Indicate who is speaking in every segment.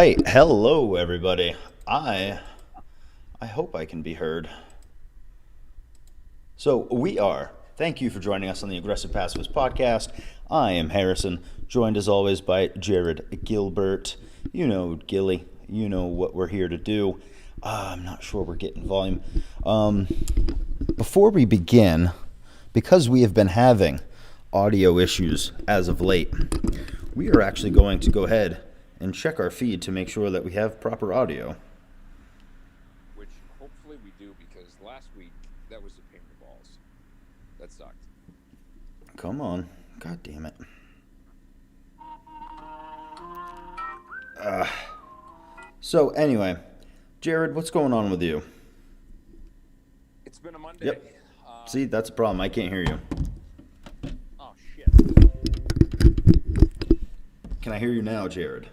Speaker 1: right. Hello, everybody. I hope I can be heard. So we are. Thank you for joining us on the Aggressive Pacifist podcast. I am Harrison, joined as always by Jared Gilbert. You know, Gilly. You know what we're here to do. I'm not sure we're getting volume. Before we begin, because we have been having audio issues as of late, we are actually going to go ahead and check our feed to make sure that we have proper audio.
Speaker 2: Which hopefully we do, because last week that was a pain in the balls. That sucked.
Speaker 1: Come on. God damn it. So anyway, Jared, what's going on with you?
Speaker 2: It's been a Monday.
Speaker 1: Yep. See, that's a problem. I can't hear you.
Speaker 2: Oh, shit.
Speaker 1: Can I hear you now, Jared?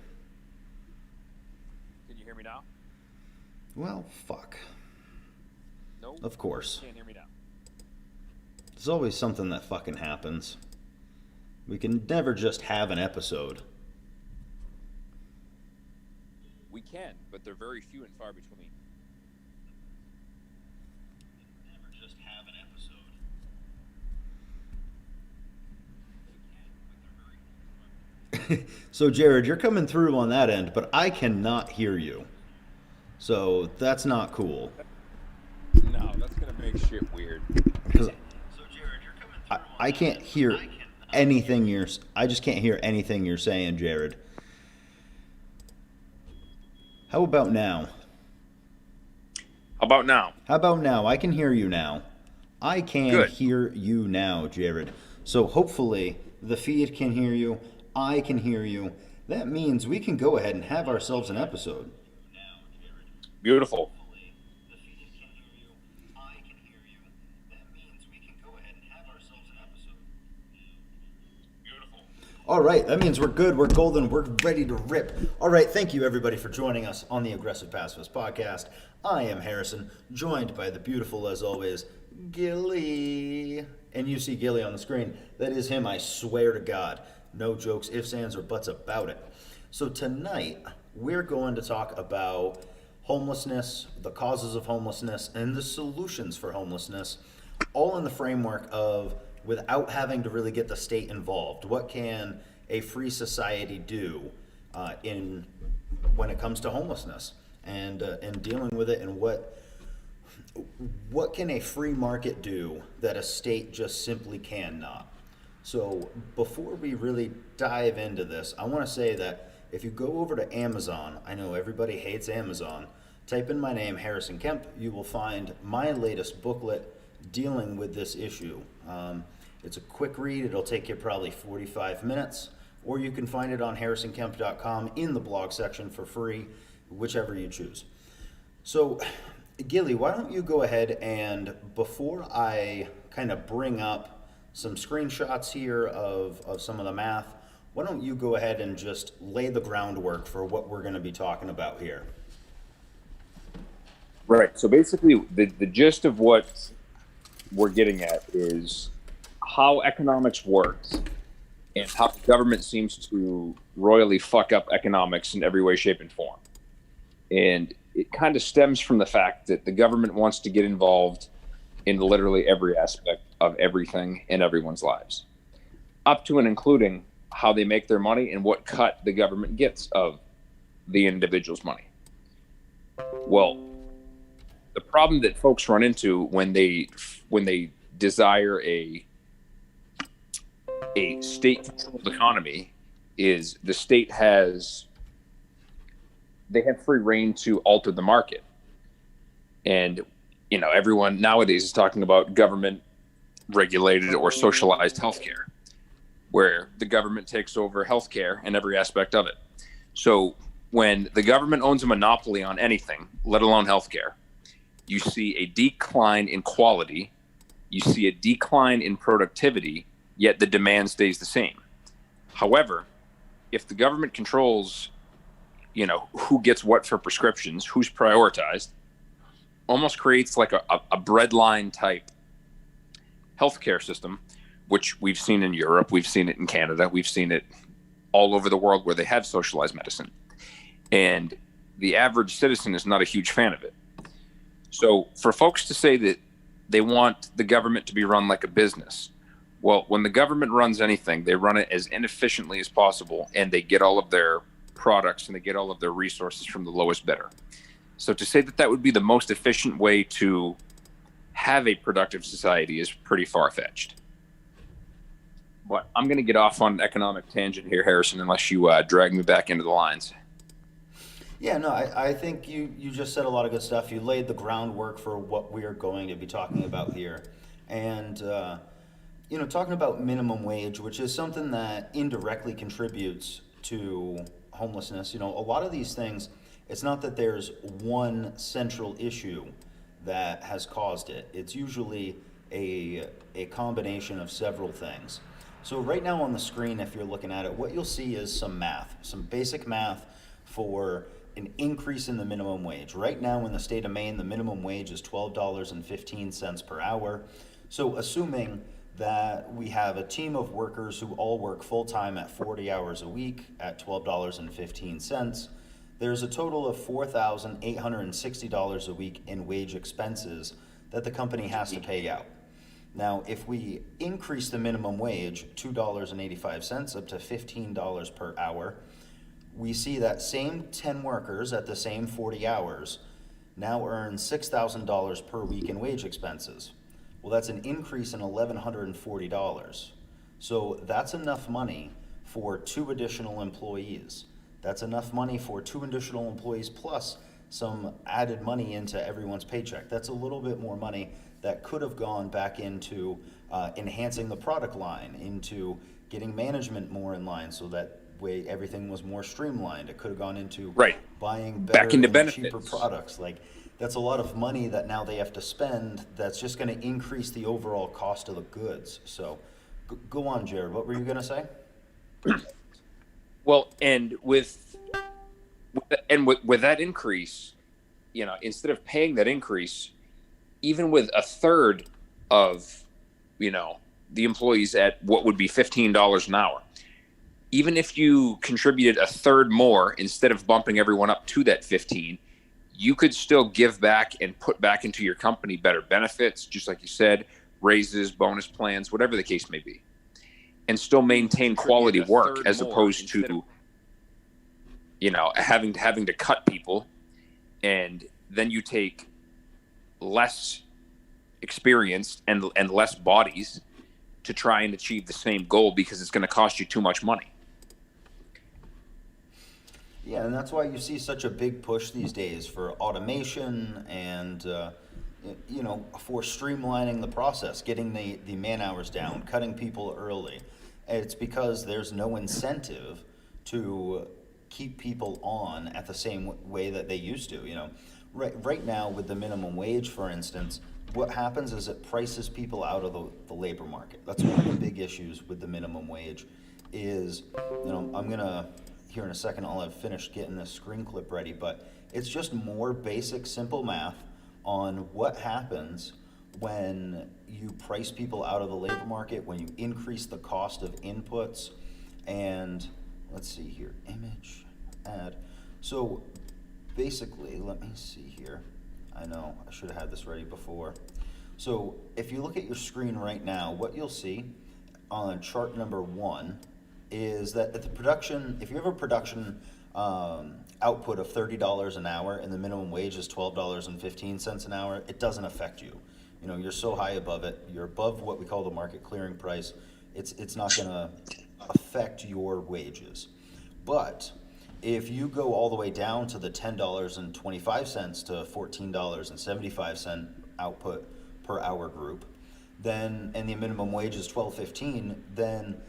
Speaker 2: Can you hear me now?
Speaker 1: Well, fuck.
Speaker 2: No.
Speaker 1: Of course.
Speaker 2: You can't hear me now.
Speaker 1: There's always something that fucking happens. We can never just have an episode.
Speaker 2: We can, but they're very few and far between.
Speaker 1: Never just have an episode. So, Jared, you're coming through on that end, but I cannot hear you. So, that's not cool.
Speaker 2: No, that's going to make shit weird.
Speaker 1: Because I can't hear anything I just can't hear anything you're saying, Jared. How about now?
Speaker 2: How about now?
Speaker 1: How about now? I can hear you now. I can hear you now, Jared. So hopefully the feed can hear you. I can hear you. That means we can go ahead and have ourselves an episode.
Speaker 2: Beautiful.
Speaker 1: All right, that means we're good, we're golden, we're ready to rip. All right, thank you everybody for joining us on the Aggressive Pacifist podcast. I am Harrison, joined by the beautiful, as always, Gilly. And you see Gilly on the screen. That is him, I swear to God. No jokes, ifs, ands, or buts about it. So tonight, we're going to talk about homelessness, the causes of homelessness, and the solutions for homelessness, all in the framework of without having to really get the state involved. What can a free society do when it comes to homelessness and dealing with it, and what can a free market do that a state just simply cannot? So before we really dive into this, I want to say that if you go over to Amazon, I know everybody hates Amazon, type in my name, Harrison Kemp, you will find my latest booklet dealing with this issue. It's a quick read. It'll take you probably 45 minutes, or you can find it on harrisonkemp.com in the blog section for free, whichever you choose. So, Gilly, why don't you go ahead and, before I kind of bring up some screenshots here of some of the math, why don't you go ahead and just lay the groundwork for what we're going to be talking about here?
Speaker 2: Right. So basically, the gist of what we're getting at is how economics works and how the government seems to royally fuck up economics in every way, shape, and form. And it kind of stems from the fact that the government wants to get involved in literally every aspect of everything in everyone's lives, up to and including how they make their money and what cut the government gets of the individual's money. Well, the problem that folks run into when they desire a state-controlled economy is the state they have free reign to alter the market. And, everyone nowadays is talking about government regulated or socialized healthcare, where the government takes over healthcare and every aspect of it. So when the government owns a monopoly on anything, let alone healthcare, you see a decline in quality, you see a decline in productivity, yet the demand stays the same. However, if the government controls, who gets what for prescriptions, who's prioritized, almost creates like a breadline type healthcare system, which we've seen in Europe, we've seen it in Canada, we've seen it all over the world where they have socialized medicine. And the average citizen is not a huge fan of it. So for folks to say that they want the government to be run like a business, well, when the government runs anything, they run it as inefficiently as possible, and they get all of their products and they get all of their resources from the lowest bidder. So to say that that would be the most efficient way to have a productive society is pretty far-fetched. But I'm going to get off on an economic tangent here, Harrison, unless you drag me back into the lines.
Speaker 1: Yeah, no, I think you just said a lot of good stuff. You laid the groundwork for what we are going to be talking about here. And, talking about minimum wage, which is something that indirectly contributes to homelessness, a lot of these things, it's not that there's one central issue that has caused it. It's usually a combination of several things. So right now on the screen, if you're looking at it, what you'll see is some math, some basic math for an increase in the minimum wage. Right now in the state of Maine, the minimum wage is $12.15 per hour. So assuming that we have a team of workers who all work full-time at 40 hours a week at $12.15, there's a total of $4,860 a week in wage expenses that the company has to pay out. Now, if we increase the minimum wage $2.85 up to $15 per hour, we see that same 10 workers at the same 40 hours now earn $6,000 per week in wage expenses. Well, that's an increase in $1,140. So that's enough money for 2 additional employees. That's enough money for 2 additional employees plus some added money into everyone's paycheck. That's a little bit more money that could have gone back into enhancing the product line, into getting management more in line so that way everything was more streamlined. It could have gone into buying better
Speaker 2: Back into
Speaker 1: and
Speaker 2: benefits.
Speaker 1: cheaper products. Like, that's a lot of money that now they have to spend that's just going to increase the overall cost of the goods. So go on, Jared. What were you going to say?
Speaker 2: Well, and with that increase, instead of paying that increase, even with a third of, the employees at what would be $15 an hour, even if you contributed a third more instead of bumping everyone up to that 15, you could still give back and put back into your company better benefits, just like you said, raises, bonus plans, whatever the case may be, and still maintain quality work as opposed to, having to cut people, and then you take less experience and less bodies to try and achieve the same goal because it's going to cost you too much money.
Speaker 1: Yeah, and that's why you see such a big push these days for automation and, for streamlining the process, getting the man hours down, cutting people early. It's because there's no incentive to keep people on at the same way that they used to. Right now with the minimum wage, for instance, what happens is it prices people out of the labor market. That's one of the big issues with the minimum wage is, I'm going to, here in a second, I'll have finished getting this screen clip ready, but it's just more basic, simple math on what happens when you price people out of the labor market, when you increase the cost of inputs. And let's see here, image, add. So basically, let me see here. I know I should have had this ready before. So if you look at your screen right now, what you'll see on chart number 1 is that at the production, if you have a production output of $30 an hour and the minimum wage is $12.15 an hour, it doesn't affect you. You're so high above it, you're above what we call the market clearing price. It's not going to affect your wages. But if you go all the way down to the $10.25 to $14.75 output per hour group, then, and the minimum wage is $12.15, then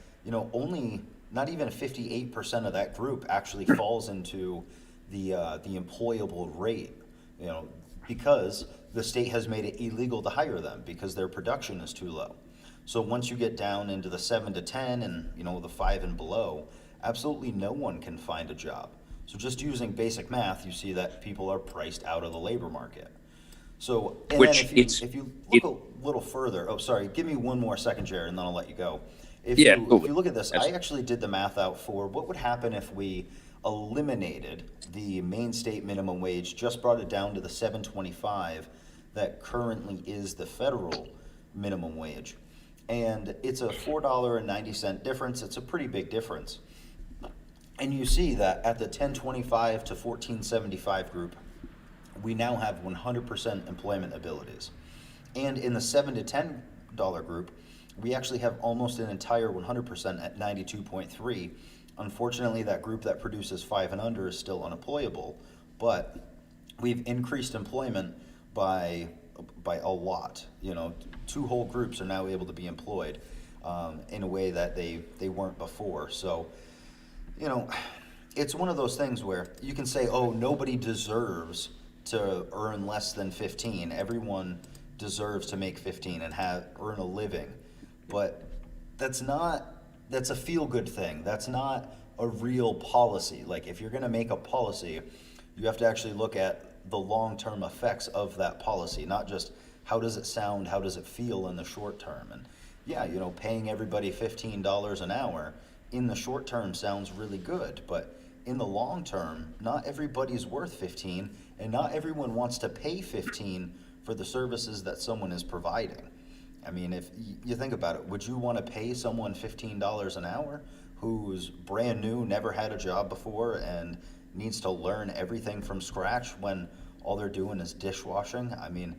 Speaker 1: only not even 58% of that group actually falls into the employable rate, because the state has made it illegal to hire them because their production is too low. So once you get down into the 7 to 10 and the 5 and below, absolutely no one can find a job. So just using basic math, you see that people are priced out of the labor market. So, and
Speaker 2: Which
Speaker 1: then if you look a little further, give me one more second, Jared, and then I'll let you go. If you look at this, I actually did the math out for what would happen if we eliminated the main state minimum wage, just brought it down to the $7.25 that currently is the federal minimum wage. And it's a $4.90 difference. It's a pretty big difference. And you see that at the 1025 to 1475 group, we now have 100% employment abilities. And in the $7 to $10 group, we actually have almost an entire 100% at 92.3. Unfortunately, that group that produces 5 and under is still unemployable, but we've increased employment by a lot. You know, 2 whole groups are now able to be employed in a way that they weren't before. So, you know, it's one of those things where you can say, oh, nobody deserves to earn less than 15. Everyone deserves to make 15 and earn a living. But that's a feel-good thing. That's not a real policy. Like, if you're going to make a policy, you have to actually look at the long-term effects of that policy, not just how does it sound, how does it feel in the short term. And yeah, you know, paying everybody $15 an hour in the short term sounds really good, but in the long term, not everybody's worth 15, and not everyone wants to pay 15 for the services that someone is providing. I mean, if you think about it, would you want to pay someone $15 an hour who's brand new, never had a job before, and needs to learn everything from scratch when all they're doing is dishwashing? I mean,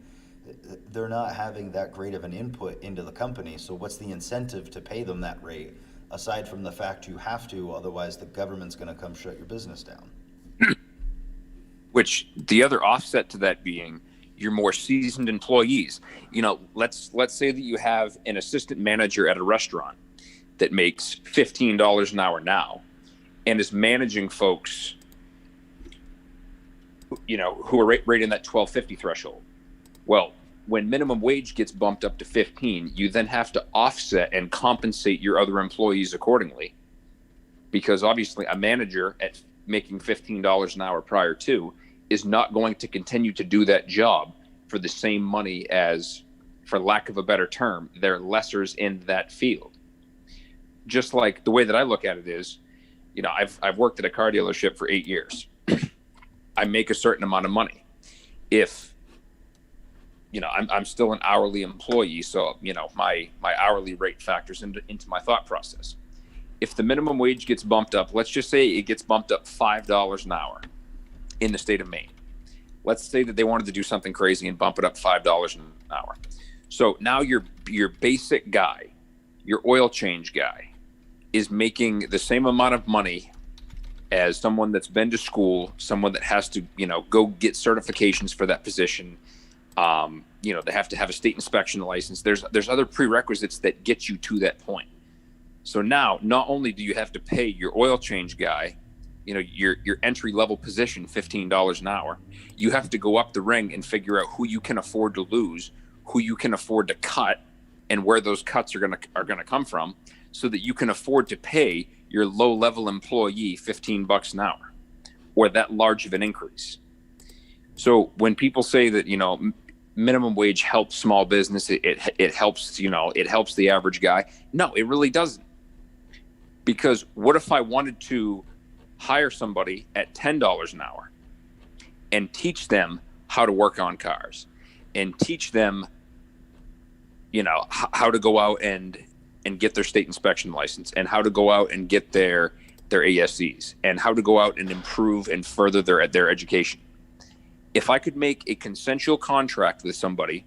Speaker 1: they're not having that great of an input into the company, so what's the incentive to pay them that rate, aside from the fact you have to, otherwise the government's going to come shut your business down?
Speaker 2: Which the other offset to that being your more seasoned employees. You know, let's say that you have an assistant manager at a restaurant that makes $15 an hour now and is managing folks, you know, who are right in that $12.50 threshold. Well, when minimum wage gets bumped up to 15, you then have to offset and compensate your other employees accordingly, because obviously a manager at making $15 an hour prior to is not going to continue to do that job for the same money as, for lack of a better term, they're lessers in that field. Just like the way that I look at it is, you know, I've worked at a car dealership for 8 years. I make a certain amount of money. If, you know, I'm still an hourly employee, so, you know, my hourly rate factors into my thought process. If the minimum wage gets bumped up, let's just say it gets bumped up $5 an hour in the state of Maine. Let's say that they wanted to do something crazy and bump it up $5 an hour. So now your basic guy, your oil change guy, is making the same amount of money as someone that's been to school, someone that has to, you know, go get certifications for that position. You know, they have to have a state inspection license. There's other prerequisites that get you to that point. So now, not only do you have to pay your oil change guy, you know, your entry level position, $15 an hour, you have to go up the ring and figure out who you can afford to lose, who you can afford to cut, and where those cuts are gonna come from, so that you can afford to pay your low level employee $15 an hour, or that large of an increase. So when people say that, you know, minimum wage helps small business, it helps, you know, it helps the average guy. No, it really doesn't. Because what if I wanted to hire somebody at $10 an hour and teach them how to work on cars, and teach them, you know, how to go out and get their state inspection license, and how to go out and get their ASCs, and how to go out and improve and further their education. If I could make a consensual contract with somebody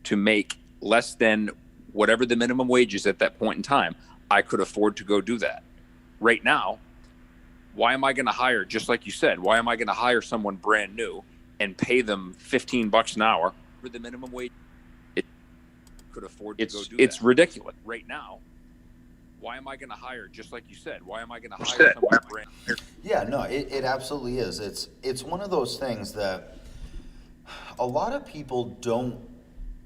Speaker 2: to make less than whatever the minimum wage is at that point in time, I could afford to go do that. Right now, why am I going to hire, just like you said, why am I going to hire someone brand new and pay them $15 an hour for the minimum wage? It could afford to go do that. It's ridiculous. Right now, why am I going to hire, just like you said, why am I going to hire someone brand new?
Speaker 1: Yeah, no, it absolutely is. It's one of those things that a lot of people don't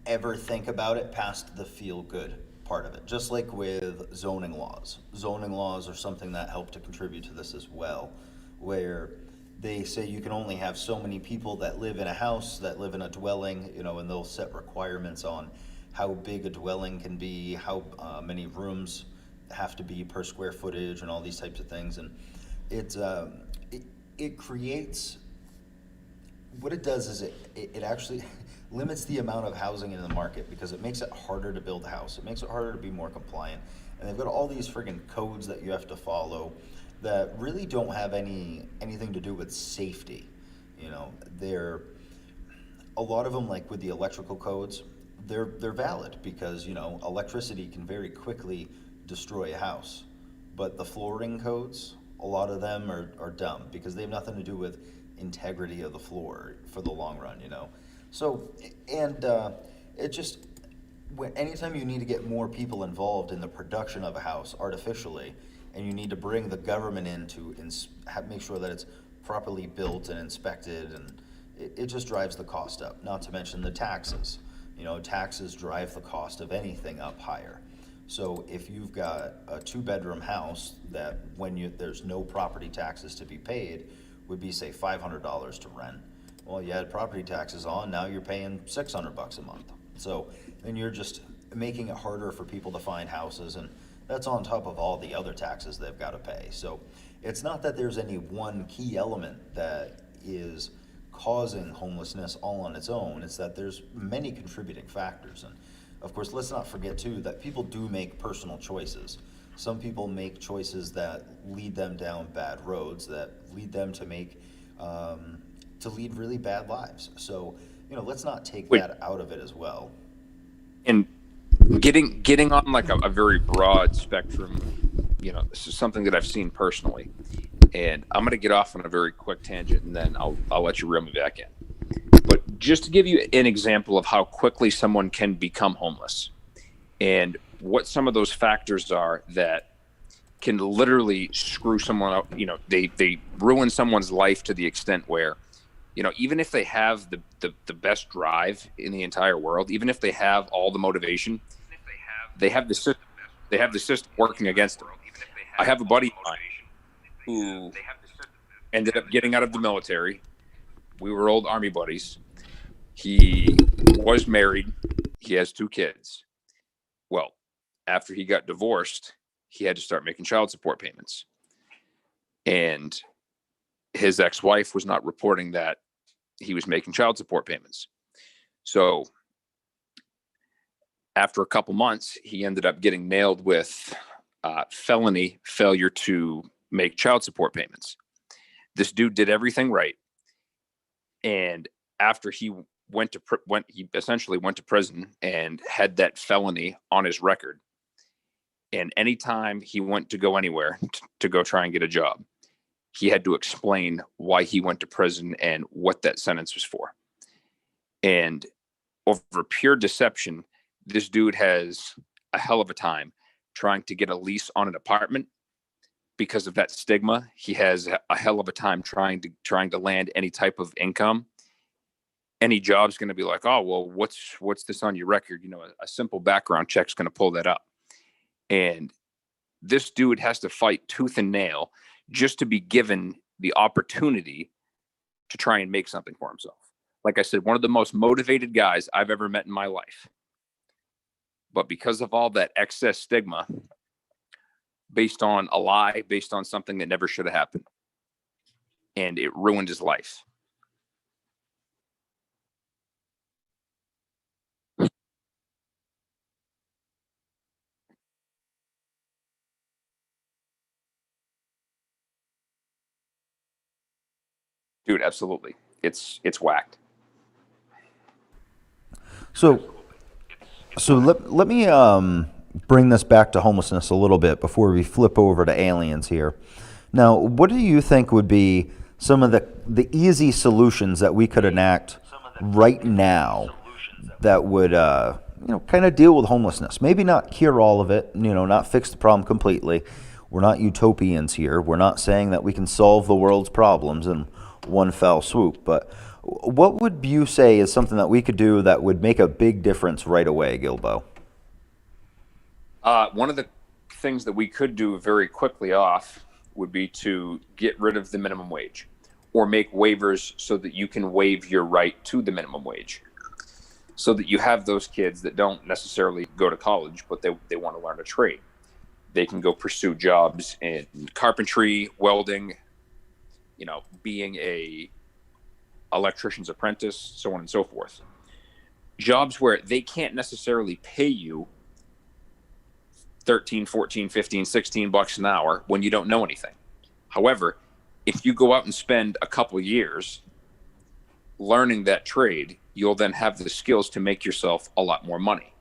Speaker 1: ever think about it past the feel good part of it. Just like with zoning laws. Zoning laws are something that help to contribute to this as well, where they say you can only have so many people that live in a house, that live in a dwelling, you know, and they'll set requirements on how big a dwelling can be, how many rooms have to be per square footage, and all these types of things. And It's it, it creates what it does is it actually limits the amount of housing in the market because it makes it harder to build a house. It makes it harder to be more compliant. And they've got all these friggin' codes that you have to follow that really don't have anything to do with safety. You know, they're a lot of them, like with the electrical codes, they're valid because, you know, electricity can very quickly destroy a house. But the flooring codes, a lot of them are dumb because they have nothing to do with integrity of the floor for the long run, you know. So, and it just, anytime you need to get more people involved in the production of a house artificially, and you need to bring the government in to make sure that it's properly built and inspected, and it just drives the cost up. Not to mention the taxes. You know, taxes drive the cost of anything up higher. So if you've got a two-bedroom house that there's no property taxes to be paid, would be say $500 to rent. Well, you had property taxes on, now you're paying $600 a month. So then you're just making it harder for people to find houses, and that's on top of all the other taxes they've got to pay. So it's not that there's any one key element that is causing homelessness all on its own. It's that there's many contributing factors. And of course, let's not forget too that people do make personal choices. Some people make choices that lead them down bad roads, that lead them to lead really bad lives. So, you know, let's not take that out of it as well.
Speaker 2: And getting on like a very broad spectrum, you know, this is something that I've seen personally. And I'm going to get off on a very quick tangent, and then I'll let you reel me back in. But just to give you an example of how quickly someone can become homeless and what some of those factors are that can literally screw someone up. You know, they ruin someone's life to the extent where, you know, even if they have the best drive in the entire world, even if they have all the motivation, they have the system working against them. I have a buddy of mine who ended up getting out of the military. We were old Army buddies. He was married. He has 2 kids. Well, after he got divorced, he had to start making child support payments. And his ex-wife was not reporting that he was making child support payments. So after a couple months, he ended up getting nailed with felony failure to make child support payments. This dude did everything right. And after he he essentially went to prison and had that felony on his record. And anytime he went to go anywhere to go try and get a job, he had to explain why he went to prison and what that sentence was for. And over pure deception, this dude has a hell of a time trying to get a lease on an apartment. Because of that stigma, he has a hell of a time trying to land any type of income. Any job's going to be like, oh, well, what's this on your record? You know, a simple background check's going to pull that up. And this dude has to fight tooth and nail just to be given the opportunity to try and make something for himself. Like I said, one of the most motivated guys I've ever met in my life. But because of all that excess stigma, based on a lie, based on something that never should have happened, and it ruined his life. Dude, absolutely. It's whacked.
Speaker 1: So, let me bring this back to homelessness a little bit before we flip over to aliens here. Now, what do you think would be some of the easy solutions that we could enact right now that would kind of deal with homelessness? Maybe not cure all of it, not fix the problem completely. We're not utopians here. We're not saying that we can solve the world's problems in one fell swoop, but what would you say is something that we could do that would make a big difference right away, Gilbo?
Speaker 2: One of the things that we could do very quickly off would be to get rid of the minimum wage or make waivers so that you can waive your right to the minimum wage, so that you have those kids that don't necessarily go to college, but they want to learn a trade. they can go pursue jobs in carpentry, welding, being a electrician's apprentice, so on and so forth. Jobs where they can't necessarily pay you 13, 14, 15, 16 bucks an hour when you don't know anything. However, if you go out and spend a couple years learning that trade, you'll then have the skills to make yourself a lot more money.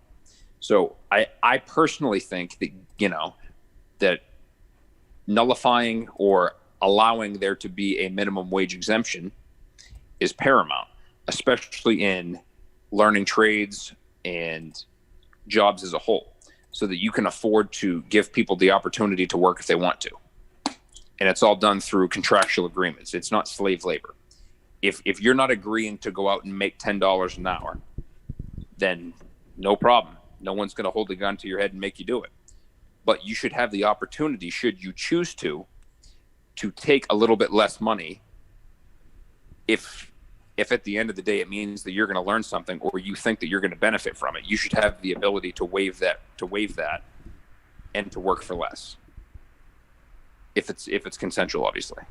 Speaker 2: So I personally think that, that nullifying or allowing there to be a minimum wage exemption is paramount, especially in learning trades and jobs as a whole, so that you can afford to give people the opportunity to work if they want to. And it's all done through contractual agreements. It's not slave labor. If you're not agreeing to go out and make $10 an hour, then no problem. No one's going to hold a gun to your head and make you do it. But you should have the opportunity, should you choose to take a little bit less money if at the end of the day it means that you're going to learn something or you think that you're going to benefit from it. You should have the ability to waive that and to work for less. If it's consensual, obviously.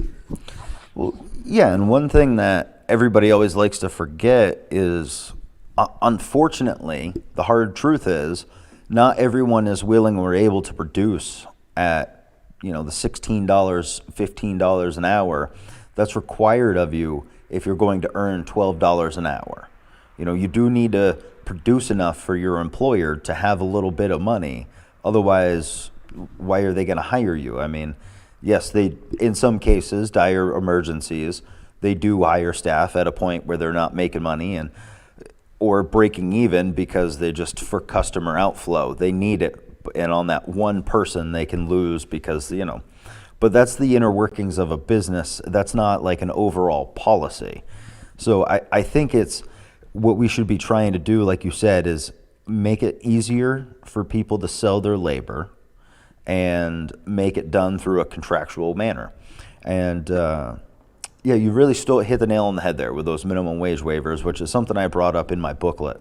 Speaker 1: Well, yeah, and one thing that everybody always likes to forget is, unfortunately, the hard truth is, not everyone is willing or able to produce at, the $16, $15 an hour that's required of you if you're going to earn $12 an hour. You do need to produce enough for your employer to have a little bit of money. Otherwise, why are they going to hire you? I mean, yes, they, in some cases, dire emergencies, they do hire staff at a point where they're not making money or breaking even because they just, for customer outflow, they need it. And on that one person, they can lose because, but that's the inner workings of a business. That's not like an overall policy. So I think it's what we should be trying to do, like you said, is make it easier for people to sell their labor and make it done through a contractual manner. And yeah, you really still hit the nail on the head there with those minimum wage waivers, which is something I brought up in my booklet.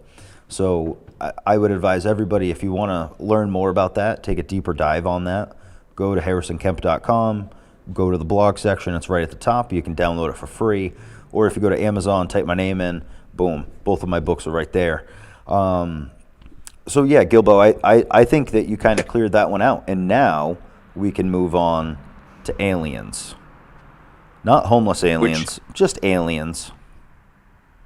Speaker 1: So I would advise everybody, if you want to learn more about that, take a deeper dive on that, go to harrisonkemp.com, go to the blog section. It's right at the top. You can download it for free. Or if you go to Amazon, type my name in, boom, both of my books are right there. So yeah, Gilbo, I think that you kind of cleared that one out. And now we can move on to aliens. Not homeless aliens, just aliens.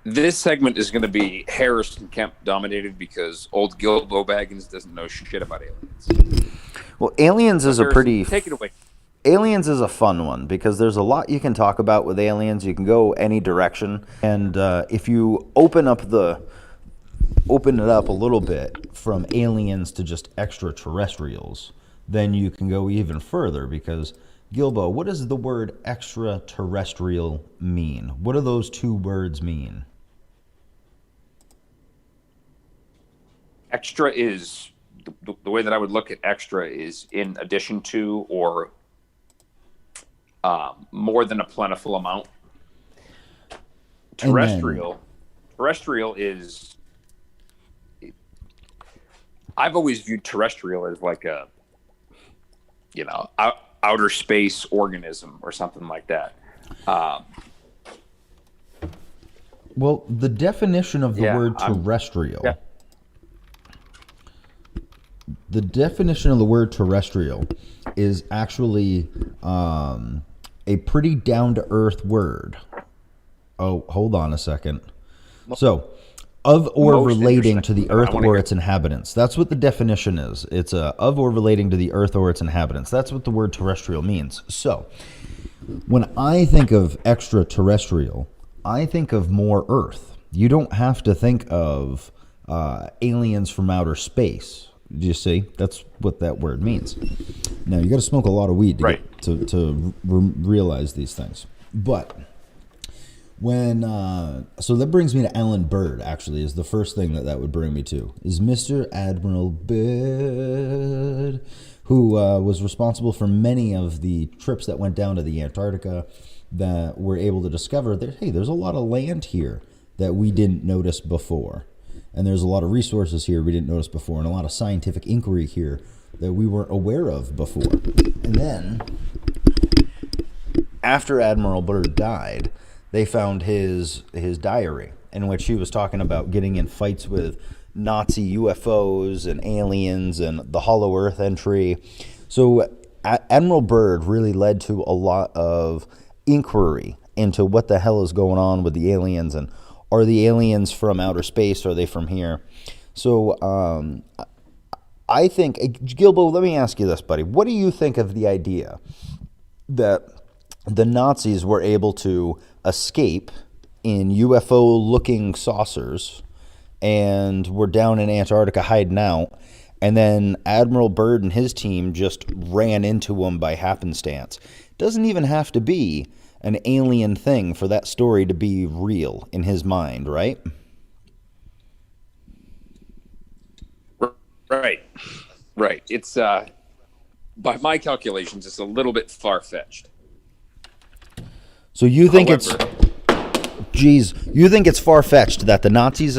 Speaker 2: This segment is going to be Harrison Kemp dominated because old Gilbo Baggins doesn't know shit about aliens.
Speaker 1: Well, aliens is
Speaker 2: Harrison,
Speaker 1: a pretty...
Speaker 2: Take it away.
Speaker 1: Aliens is a fun one because there's a lot you can talk about with aliens. You can go any direction. And if you open it up a little bit from aliens to just extraterrestrials, then you can go even further because, Gilbo, what does the word extraterrestrial mean? What do those two words mean?
Speaker 2: Extra is, the way that I would look at extra is in addition to or more than a plentiful amount. Terrestrial is, I've always viewed terrestrial as like a, outer space organism or something like that.
Speaker 1: Well, the definition of the word terrestrial. The definition of the word terrestrial is actually a pretty down-to-earth word. Oh, hold on a second. So, of or relating to the earth or its inhabitants. That's what the definition is. It's of or relating to the earth or its inhabitants. That's what the word terrestrial means. So, when I think of extraterrestrial, I think of more Earth. You don't have to think of aliens from outer space. Do you see? That's what that word means. Now, you got to smoke a lot of weed to realize these things. But when so that brings me to Alan Byrd. Actually, is the first thing that would bring me to is Mr. Admiral Byrd, who was responsible for many of the trips that went down to the Antarctica that were able to discover that, hey, there's a lot of land here that we didn't notice before. And there's a lot of resources here we didn't notice before, and a lot of scientific inquiry here that we weren't aware of before. And then, after Admiral Byrd died, they found his diary in which he was talking about getting in fights with Nazi UFOs and aliens and the Hollow Earth entry. So Admiral Byrd really led to a lot of inquiry into what the hell is going on with the aliens, and are the aliens from outer space? Are they from here? So I think, Gilbo, let me ask you this, buddy. What do you think of the idea that the Nazis were able to escape in UFO-looking saucers and were down in Antarctica hiding out, and then Admiral Byrd and his team just ran into them by happenstance? Doesn't even have to be an alien thing for that story to be real in his mind, right?
Speaker 2: Right. It's by my calculations, it's a little bit far-fetched.
Speaker 1: So you think
Speaker 2: However,
Speaker 1: you think it's far-fetched that the Nazis